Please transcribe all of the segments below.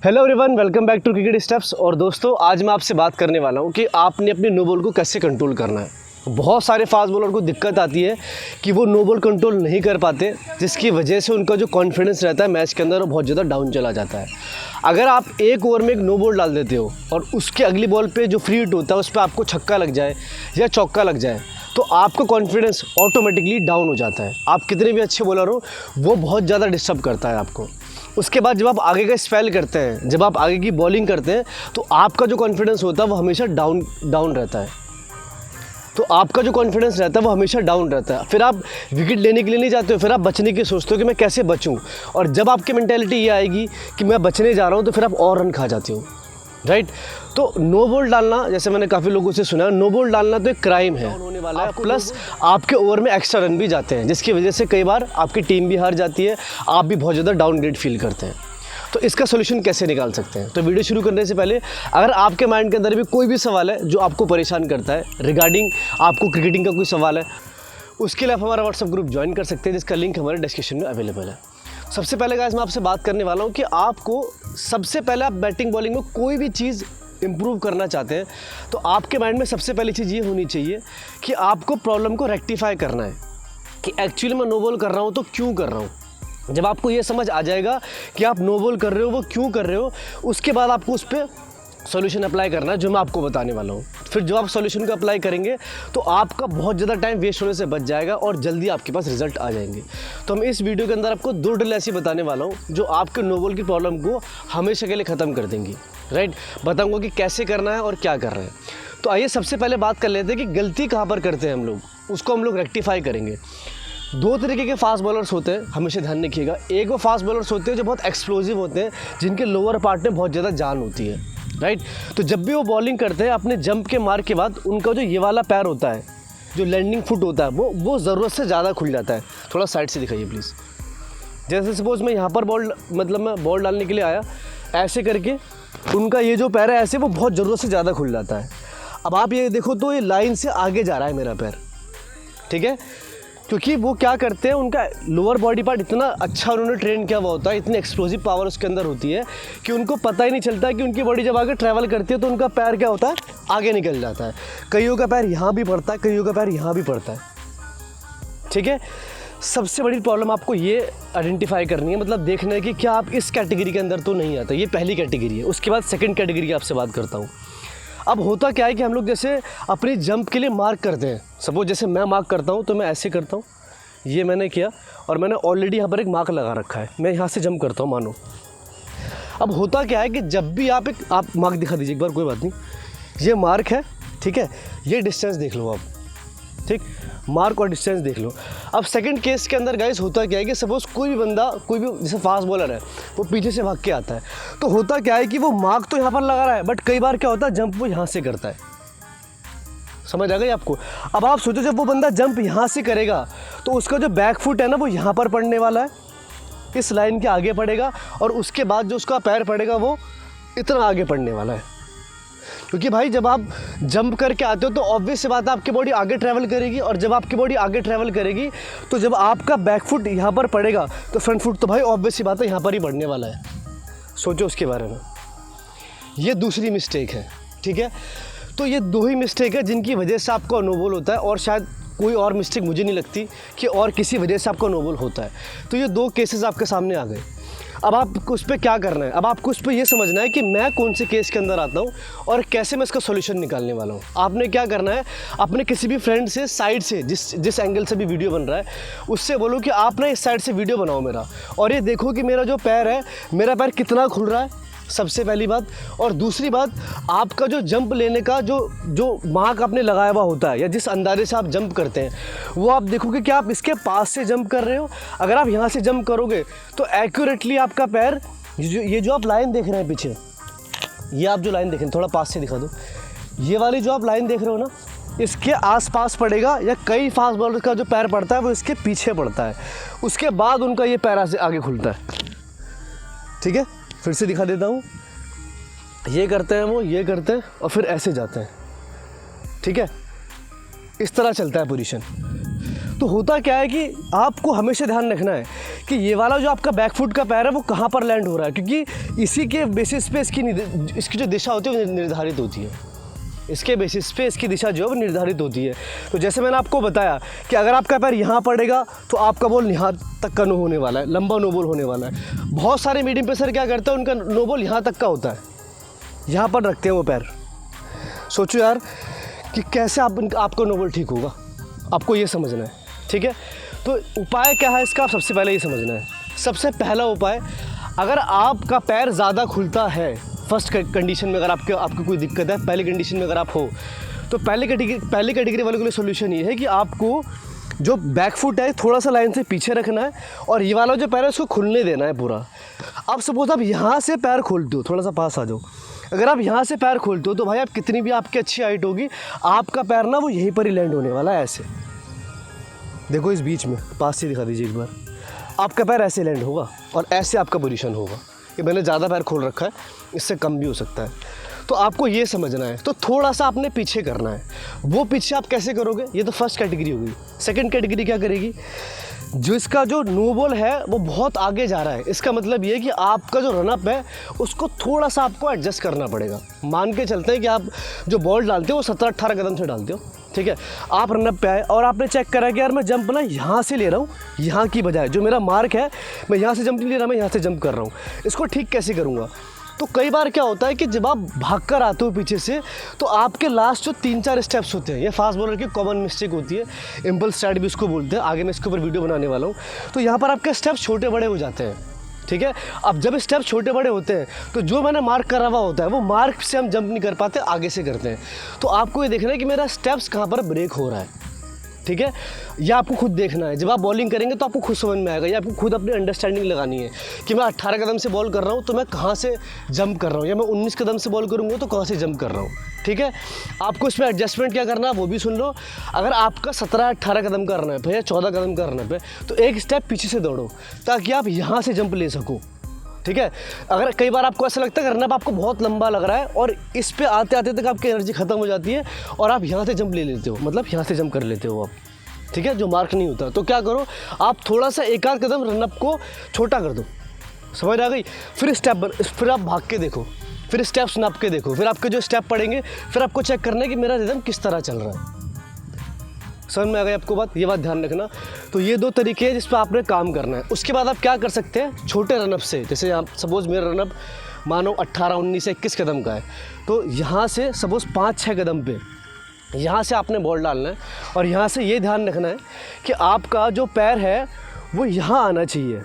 Hello everyone, welcome back to cricket steps. और दोस्तों, आज मैं आपसे बात करने वाला हूं कि आपने अपने नो बॉल को कैसे कंट्रोल करना है। बहुत सारे फास्ट बॉलर को दिक्कत आती है कि वो नो बॉल कंट्रोल नहीं कर पाते, जिसकी वजह से उनका जो कॉन्फिडेंस रहता है मैच के अंदर वो बहुत ज़्यादा डाउन चला जाता है। अगर आप एक ओवर में एक नो बॉल डाल देते हो और उसके अगली बॉल पे जो फ्री हिट होता है उस पर आपको छक्का लग जाए या चौका लग जाए तो आपका कॉन्फिडेंस ऑटोमेटिकली डाउन हो जाता है। आप कितने भी अच्छे बॉलर हो, वो बहुत ज़्यादा डिस्टर्ब करता है आपको। उसके बाद जब आप आगे का स्पेल करते हैं, जब आप आगे की बॉलिंग करते हैं तो आपका जो कॉन्फिडेंस होता है वो हमेशा डाउन रहता है। तो आपका जो कॉन्फिडेंस रहता है वो हमेशा डाउन रहता है। फिर आप विकेट लेने के लिए नहीं जाते हो, फिर आप बचने की सोचते हो कि मैं कैसे बचूं। और जब आपकी मेंटेलिटी ये आएगी कि मैं बचने जा रहा हूं तो फिर आप और रन खा जाते हो, राइट। तो नो बॉल डालना, जैसे मैंने काफ़ी लोगों से सुना है, नो बॉल डालना तो एक क्राइम है होने वाला है। प्लस आपके ओवर में एक्स्ट्रा रन भी जाते हैं, जिसकी वजह से कई बार आपकी टीम भी हार जाती है, आप भी बहुत ज़्यादा डाउनग्रेड फील करते हैं। तो इसका सोल्यूशन कैसे निकाल सकते हैं? तो वीडियो शुरू करने से पहले अगर आपके माइंड के अंदर भी कोई भी सवाल है जो आपको परेशान करता है रिगार्डिंग आपको क्रिकेटिंग का कोई सवाल है, उसके लिए आप हमारा व्हाट्सएप ग्रुप ज्वाइन कर सकते हैं, जिसका लिंक हमारे डिस्क्रिप्शन में अवेलेबल है। सबसे पहले गाइस मैं आपसे बात करने वाला हूँ कि आपको सबसे पहले आप बैटिंग बॉलिंग में कोई भी चीज़ इम्प्रूव करना चाहते हैं तो आपके माइंड में सबसे पहली चीज़ ये होनी चाहिए कि आपको प्रॉब्लम को रेक्टिफाई करना है कि एक्चुअली मैं नो बॉल कर रहा हूँ तो क्यों कर रहा हूँ। जब आपको ये समझ आ जाएगा कि आप नो बॉल कर रहे हो वो क्यों कर रहे हो, उसके बाद आपको उस पर सॉल्यूशन अप्लाई करना है, जो मैं आपको बताने वाला हूँ। फिर जब आप सॉल्यूशन को अप्लाई करेंगे तो आपका बहुत ज़्यादा टाइम वेस्ट होने से बच जाएगा और जल्दी आपके पास रिजल्ट आ जाएंगे। तो हम इस वीडियो के अंदर आपको 2 ड्रिल ऐसी बताने वाला हूँ जो आपके नो बॉल की प्रॉब्लम को हमेशा के लिए ख़त्म कर देंगी, राइट। बताऊँगा कि कैसे करना है और क्या कर रहे हैं। तो आइए सबसे पहले बात कर लेते हैं कि गलती कहाँ पर करते हैं हम लोग, उसको हम लोग रेक्टिफाई करेंगे। 2 तरीके के फास्ट बॉलर्स होते हैं, हमेशा ध्यान रखिएगा। एक वो फास्ट बॉलर्स होते हैं जो बहुत एक्सप्लोसिव होते हैं, जिनके लोअर पार्ट में बहुत ज़्यादा जान होती है, राइट। तो जब भी वो बॉलिंग करते हैं अपने जंप के मार के बाद उनका जो ये वाला पैर होता है, जो लैंडिंग फुट होता है, वो ज़रूरत से ज़्यादा खुल जाता है। थोड़ा साइड से दिखाइए प्लीज़। जैसे सपोज मैं यहाँ पर मैं बॉल डालने के लिए आया, ऐसे करके उनका ये जो पैर है ऐसे वो बहुत ज़रूरत से ज़्यादा खुल जाता है। अब आप ये देखो तो ये लाइन से आगे जा रहा है मेरा पैर, ठीक है, क्योंकि वो क्या करते हैं, उनका लोअर बॉडी पार्ट इतना अच्छा उन्होंने ट्रेन किया हुआ होता है, इतनी एक्सप्लोसिव पावर उसके अंदर होती है कि उनको पता ही नहीं चलता है कि उनकी बॉडी जब आगे ट्रैवल करती है तो उनका पैर क्या होता है, आगे निकल जाता है। कईयों का पैर यहाँ भी पड़ता है, कईयों का पैर यहाँ भी पड़ता है, ठीक है। सबसे बड़ी प्रॉब्लम आपको ये आइडेंटिफाई करनी है, मतलब देखना है कि क्या आप इस कैटेगरी के अंदर तो नहीं आता। ये पहली कैटेगरी है। उसके बाद सेकंड कैटेगरी की आपसे बात करता हूँ। अब होता क्या है कि हम लोग जैसे अपनी जंप के लिए मार्क करते हैं। सपोज जैसे मैं मार्क करता हूँ तो मैं ऐसे करता हूँ, ये मैंने किया और मैंने ऑलरेडी यहाँ पर एक मार्क लगा रखा है, मैं यहाँ से जंप करता हूँ मानो। अब होता क्या है कि जब भी आप मार्क दिखा दीजिए एक बार, कोई बात नहीं, ये मार्क है, ठीक है, ये डिस्टेंस देख लो आप, ठीक, मार्क और डिस्टेंस देख लो। अब सेकंड केस के अंदर गाइस होता क्या है कि सपोज कोई भी बंदा, कोई भी जैसे फास्ट बॉलर है, वो पीछे से भाग के आता है, तो होता क्या है कि वो मार्क तो यहाँ पर लगा रहा है बट कई बार क्या होता है जंप वो यहाँ से करता है। समझ आ गई आपको? अब आप सोचो जब वो बंदा जंप यहाँ से करेगा तो उसका जो बैक फुट है ना वो यहाँ पर पड़ने वाला है, इस लाइन के आगे पड़ेगा, और उसके बाद जो उसका पैर पड़ेगा वो इतना आगे पड़ने वाला है। क्योंकि भाई जब आप जंप करके आते हो तो ऑब्वियस सी बात है आपकी बॉडी आगे ट्रैवल करेगी, और जब आपकी बॉडी आगे ट्रैवल करेगी तो जब आपका बैक फुट यहाँ पर पड़ेगा तो फ्रंट फुट तो भाई ऑब्वियस सी बात है यहाँ पर ही पड़ने वाला है। सोचो उसके बारे में। ये दूसरी मिस्टेक है, ठीक है। तो ये 2 ही मिस्टेक है जिनकी वजह से आपका नो बॉल होता है, और शायद कोई और मिस्टेक मुझे नहीं लगती कि और किसी वजह से आपका नो बॉल होता है। तो ये 2 केसेस आपके सामने आ गए। अब आपको उस पर क्या करना है, अब आपको उस पर यह समझना है कि मैं कौन से केस के अंदर आता हूँ और कैसे मैं इसका सॉल्यूशन निकालने वाला हूँ। आपने क्या करना है, अपने किसी भी फ्रेंड से साइड से, जिस एंगल से भी वीडियो बन रहा है, उससे बोलो कि आप ना इस साइड से वीडियो बनाओ मेरा, और ये देखो कि मेरा जो पैर है, मेरा पैर कितना खुल रहा है, सबसे पहली बात। और दूसरी बात, आपका जो जंप लेने का जो मार्क आपने लगाया हुआ होता है या जिस अंदाजे से आप जंप करते हैं, वो आप देखोगे कि आप इसके पास से जंप कर रहे हो। अगर आप यहाँ से जंप करोगे तो एक्यूरेटली आपका पैर, ये जो आप लाइन देख रहे हैं पीछे, ये आप जो लाइन देख रहे हैं, थोड़ा पास से दिखा दो, ये वाली जो आप लाइन देख रहे हो ना, इसके आसपास पड़ेगा, या कई फास्ट बॉलर का जो पैर पड़ता है वो इसके पीछे पड़ता है, उसके बाद उनका ये पैर से आगे खुलता है, ठीक है। फिर से दिखा देता हूँ, ये करते हैं वो, ये करते हैं और फिर ऐसे जाते हैं, ठीक है। इस तरह चलता है पोजीशन। तो होता क्या है कि आपको हमेशा ध्यान रखना है कि ये वाला जो आपका बैक फुट का पैर है वो कहाँ पर लैंड हो रहा है, क्योंकि इसी के बेसिस पे इसकी जो दिशा होती है वो निर्धारित होती है। इसके बेसिस पे इसकी दिशा जो है वो निर्धारित होती है। तो जैसे मैंने आपको बताया कि अगर आपका पैर यहाँ पड़ेगा तो आपका बॉल यहाँ तक का नो होने वाला है, लंबा नो बॉल होने वाला है। बहुत सारे मीडियम पेसर क्या करते हैं, उनका नो बॉल यहाँ तक का होता है, यहाँ पर रखते हैं वो पैर। सोचो यार कि कैसे आपका नो बॉल ठीक होगा, आपको ये समझना है, ठीक है। तो उपाय क्या है इसका, आप सबसे पहले ये समझना है। सबसे पहला उपाय, अगर आपका पैर ज़्यादा खुलता है फर्स्ट कंडीशन में, अगर आपको कोई दिक्कत है पहली कंडीशन में अगर आप हो, तो पहली कैटेगरी वालों के लिए सोल्यूशन ये है कि आपको जो बैक फुट है थोड़ा सा लाइन से पीछे रखना है और ये वाला जो पैर है उसको खुलने देना है पूरा। अब सपोज आप यहाँ से पैर खोलते हो, थोड़ा सा पास आ जाओ, अगर आप यहाँ से पैर खोलते हो तो भाई आप कितनी भी आपकी अच्छी हाइट होगी, आपका पैर ना वो यहीं पर ही लैंड होने वाला है। ऐसे देखो, इस बीच में पास से दिखा दीजिए एक बार, आपका पैर ऐसे लैंड होगा और ऐसे आपका पोजीशन होगा। ये मैंने ज़्यादा पैर खोल रखा है, इससे कम भी हो सकता है। तो आपको ये समझना है, तो थोड़ा सा आपने पीछे करना है। वो पीछे आप कैसे करोगे, ये तो फर्स्ट कैटेगरी होगी। सेकंड कैटेगरी क्या करेगी, जो इसका जो नो बॉल है वो बहुत आगे जा रहा है, इसका मतलब ये है कि आपका जो रनअप है उसको थोड़ा सा आपको एडजस्ट करना पड़ेगा। मान के चलते हैं कि आप जो बॉल डालते हो वो 17-18 कदम से डालते हो, ठीक है। आप रनअप पे आए और आपने चेक करा कि यार मैं जंप ना यहाँ से ले रहा हूँ, यहाँ की बजाय जो मेरा मार्क है मैं यहाँ से जंप नहीं ले रहा, मैं यहाँ से जंप कर रहा हूँ, इसको ठीक कैसे करूँगा। तो कई बार क्या होता है कि जब आप भाग कर आते हो पीछे से, तो आपके लास्ट जो 3-4 स्टेप्स होते हैं, ये फास्ट बॉलर की कॉमन मिस्टेक होती है, इम्पल्स स्टार्ट भी इसको बोलते हैं। आगे मैं इसके ऊपर वीडियो बनाने वाला हूँ। तो यहाँ पर आपके स्टेप्स छोटे बड़े हो जाते हैं, ठीक है। अब जब स्टेप छोटे बड़े होते हैं तो जो मैंने मार्क करा हुआ होता है वो मार्क से हम जंप नहीं कर पाते, आगे से करते हैं। तो आपको ये देखना है कि मेरा स्टेप्स कहाँ पर ब्रेक हो रहा है, ठीक है। यह आपको खुद देखना है। जब आप बॉलिंग करेंगे तो आपको खुद समझ में आएगा, या आपको खुद अपनी अंडरस्टैंडिंग लगानी है कि मैं 18 कदम से बॉल कर रहा हूँ तो मैं कहाँ से जंप कर रहा हूँ, या मैं 19 कदम से बॉल करूँगा तो कहाँ से जंप कर रहा हूँ, ठीक है। आपको इसमें एडजस्टमेंट क्या करना है वो भी सुन लो। अगर आपका 17-18 कदम का रन है या 14 कदम का रन है तो एक स्टेप पीछे से दौड़ो ताकि आप यहाँ से जंप ले सको, ठीक है। अगर कई बार आपको ऐसा लगता है कि रनअप आपको बहुत लंबा लग रहा है और इस पे आते आते तक आपकी एनर्जी खत्म हो जाती है और आप यहाँ से जंप ले लेते हो, मतलब यहाँ से जंप कर लेते हो आप, ठीक है, जो मार्क नहीं होता। तो क्या करो, आप थोड़ा सा एक आध कदम रनअप को छोटा कर दो, समझ आ गई। फिर आप भाग के देखो, फिर स्टेप्स नाप के देखो, फिर आपके जो स्टेप पड़ेंगे फिर आपको चेक करना है कि मेरा रिदम किस तरह चल रहा है। समझ में आ गई आपको बात, ये बात ध्यान रखना। तो ये 2 तरीके हैं जिस पर आपने काम करना है। उसके बाद आप क्या कर सकते हैं, छोटे रनअप से, जैसे आप सपोज़ मेरा रनअप मानो 18, 19 या 21 कदम का है, तो यहाँ से सपोज़ 5-6 कदम पे यहाँ से आपने बॉल डालना है और यहाँ से ये ध्यान रखना है कि आपका जो पैर है वो यहाँ आना चाहिए,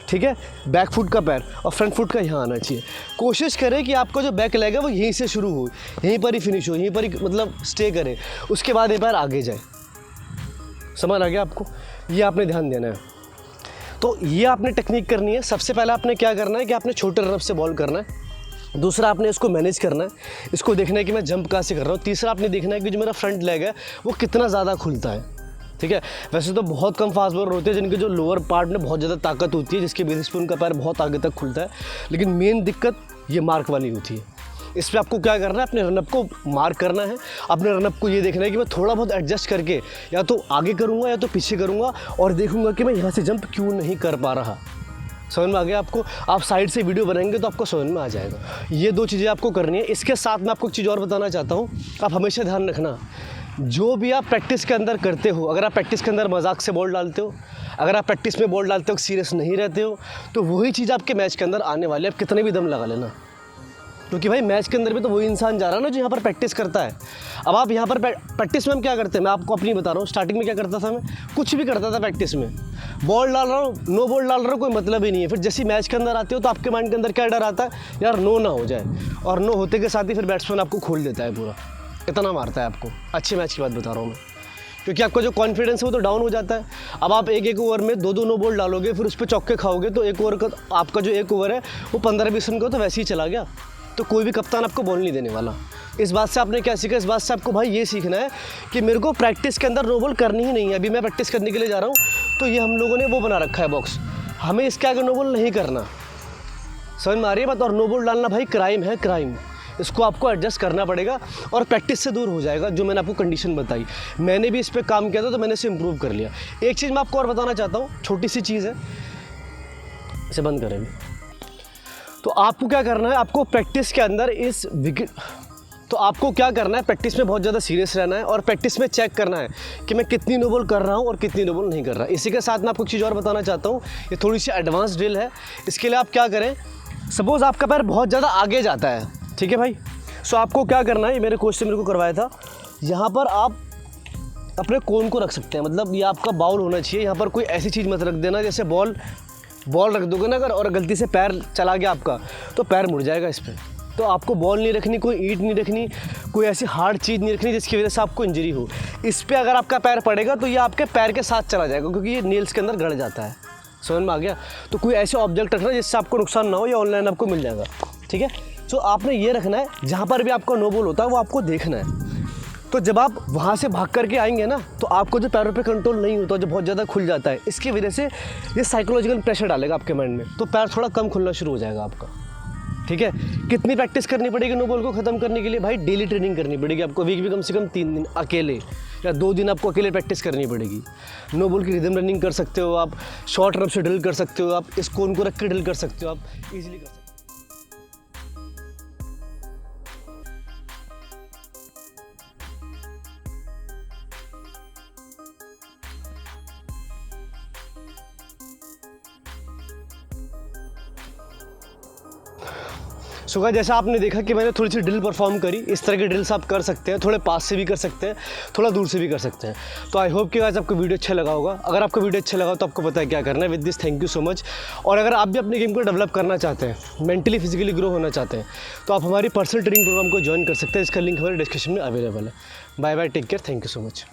ठीक है, बैक फुट का पैर, और फ्रंट फुट का यहाँ आना चाहिए। कोशिश करें कि आपका जो बैक लेग है वो यहीं से शुरू हो, यहीं पर ही फिनिश हो, यहीं पर ही मतलब स्टे करे, उसके बाद ये पैर आगे जाए। समझ आ गया आपको, ये आपने ध्यान देना है। तो ये आपने टेक्निक करनी है। सबसे पहले आपने क्या करना है कि आपने छोटे रनअप से बॉल करना है। दूसरा आपने इसको मैनेज करना है, इसको देखना है कि मैं जंप कहाँ से कर रहा हूँ। तीसरा आपने देखना है कि जो मेरा फ्रंट लेग है वो कितना ज़्यादा खुलता है, ठीक है। वैसे तो बहुत कम फास्ट बॉलर होते हैं जिनके जो लोअर पार्ट में बहुत ज़्यादा ताकत होती है, जिसके बेसिस पे उनका पैर बहुत आगे तक खुलता है, लेकिन मेन दिक्कत ये मार्क वाली होती है। इस पर आपको क्या करना है, अपने रनअप को मार्क करना है। अपने रनअप को ये देखना है कि मैं थोड़ा बहुत एडजस्ट करके या तो आगे करूँगा या तो पीछे करूँगा और देखूँगा कि मैं यहाँ से जंप क्यों नहीं कर पा रहा। समझ में आ गया आपको। आप साइड से वीडियो बनाएंगे तो आपको समझ में आ जाएगा। ये 2 चीज़ें आपको करनी है। इसके साथ मैं आपको एक चीज़ और बताना चाहता हूँ, आप हमेशा ध्यान रखना, जो भी आप प्रैक्टिस के अंदर करते हो, अगर आप प्रैक्टिस के अंदर मजाक से बॉल डालते हो, अगर आप प्रैक्टिस में बॉल डालते हो सीरियस नहीं रहते हो, तो वही चीज़ आपके मैच के अंदर आने वाली है। आप कितने भी दम लगा लेना, क्योंकि भाई मैच के अंदर भी तो वही इंसान जा रहा है ना जो यहाँ पर प्रैक्टिस करता है। अब आप यहाँ पर प्रैक्टिस में हम क्या करते हैं, मैं आपको अपनी बता रहा हूँ। स्टार्टिंग में क्या करता था, मैं कुछ भी करता था प्रैक्टिस में, बॉल डाल रहा हूँ, नो बॉल डाल रहा हूँ, कोई मतलब ही नहीं है। फिर जैसे मैच के अंदर आते हो तो आपके माइंड के अंदर क्या डर आता है, यार नो ना हो जाए, और नो होते के साथ ही फिर बैट्समैन आपको खोल देता है पूरा, इतना मारता है आपको। अच्छे मैच की बात बता रहा हूँ मैं, क्योंकि आपका जो कॉन्फिडेंस है वो तो डाउन हो जाता है। अब आप एक ओवर में 2-2 नो बॉल डालोगे, फिर उस पर चौके खाओगे, तो एक ओवर का आपका जो एक ओवर है वो 15-20 रन का तो वैसे ही चला गया। तो कोई भी कप्तान आपको बॉल नहीं देने वाला। इस बात से आपने क्या सीखा, इस बात से आपको भाई ये सीखना है कि मेरे को प्रैक्टिस के अंदर नो बॉल करनी ही नहीं है। अभी मैं प्रैक्टिस करने के लिए जा रहा हूँ, तो ये हम लोगों ने वो बना रखा है बॉक्स, हमें इसके आगे नो बॉल नहीं करना। समझ में आ रही है बात। और नो बॉल डालना भाई क्राइम है, क्राइम। इसको आपको एडजस्ट करना पड़ेगा और प्रैक्टिस से दूर हो जाएगा। जो मैंने आपको कंडीशन बताई, मैंने भी इस पर काम किया था तो मैंने इसे इम्प्रूव कर लिया। एक चीज़ मैं आपको और बताना चाहता हूँ, छोटी सी चीज़ है, इसे बंद करेंगे। तो आपको क्या करना है, आपको प्रैक्टिस के अंदर इस विकेट तो आपको क्या करना है, प्रैक्टिस में बहुत ज़्यादा सीरियस रहना है और प्रैक्टिस में चेक करना है कि मैं कितनी नो बॉल कर रहा हूँ और कितनी नो बॉल नहीं कर रहा। इसी के साथ मैं आपको एक चीज़ और बताना चाहता हूँ, ये थोड़ी सी एडवांस ड्रिल है। इसके लिए आप क्या करें, सपोज़ आपका पैर बहुत ज़्यादा आगे जाता है, ठीक है भाई। सो आपको क्या करना है, ये मेरे कोच से मेरे को करवाया था, यहाँ पर आप अपने कोन को रख सकते हैं, मतलब ये आपका बाउल होना चाहिए। यहाँ पर कोई ऐसी चीज़ मत रख देना, जैसे बॉल रख दोगे ना अगर, और गलती से पैर चला गया आपका तो पैर मुड़ जाएगा इस पर। तो आपको बॉल नहीं रखनी, कोई ईंट नहीं रखनी, कोई ऐसी हार्ड चीज़ नहीं रखनी जिसकी वजह से आपको इंजरी हो। इस पर अगर आपका पैर पड़ेगा तो ये आपके पैर के साथ चला जाएगा, क्योंकि ये नेल्स के अंदर गड़ जाता है। समझ में आ गया? तो कोई ऐसे ऑब्जेक्ट रखना जिससे आपको नुकसान ना हो, या ऑनलाइन आपको मिल जाएगा, ठीक है। सो आपने ये रखना है, जहाँ पर भी आपका नो बॉल होता है वो आपको देखना है। तो जब आप वहाँ से भाग करके आएंगे ना, तो आपको जो पैरों पे कंट्रोल नहीं होता, जो बहुत ज़्यादा खुल जाता है, इसकी वजह से ये साइकोलॉजिकल प्रेशर डालेगा आपके माइंड में, तो पैर थोड़ा कम खुलना शुरू हो जाएगा आपका, ठीक है। कितनी प्रैक्टिस करनी पड़ेगी नो बॉल को ख़त्म करने के लिए? भाई डेली ट्रेनिंग करनी पड़ेगी आपको, वीक में कम से कम 3 दिन अकेले या 2 दिन आपको अकेले प्रैक्टिस करनी पड़ेगी। नो बॉल की रिदम रनिंग कर सकते हो आप, शॉर्ट रन से ड्रिल कर सकते हो आप, इस कोन को रख के ड्रिल कर सकते हो आप, ईजिली कर सकते हो। सो गाइस, जैसा आपने देखा कि मैंने थोड़ी सी ड्रिल परफॉर्म करी, इस तरह की ड्रिल्स आप कर सकते हैं, थोड़े पास से भी कर सकते हैं, थोड़ा दूर से भी कर सकते हैं। तो आई होप कि गाइस आपको वीडियो अच्छा लगा होगा। अगर आपको वीडियो अच्छा लगा तो आपको पता है क्या करना है। With this thank you so much. और अगर आप भी अपनी गेम को डेवलप करना चाहते हैं, मेंटली फिजिकली ग्रो होना चाहते हैं, तो आप हमारी पर्सनल ट्रेनिंग प्रोग्राम को ज्वाइन कर सकते हैं। इसका लिंक हमारे डिस्क्रिप्शन में अवेलेबल है। Bye bye, take care, thank you so much.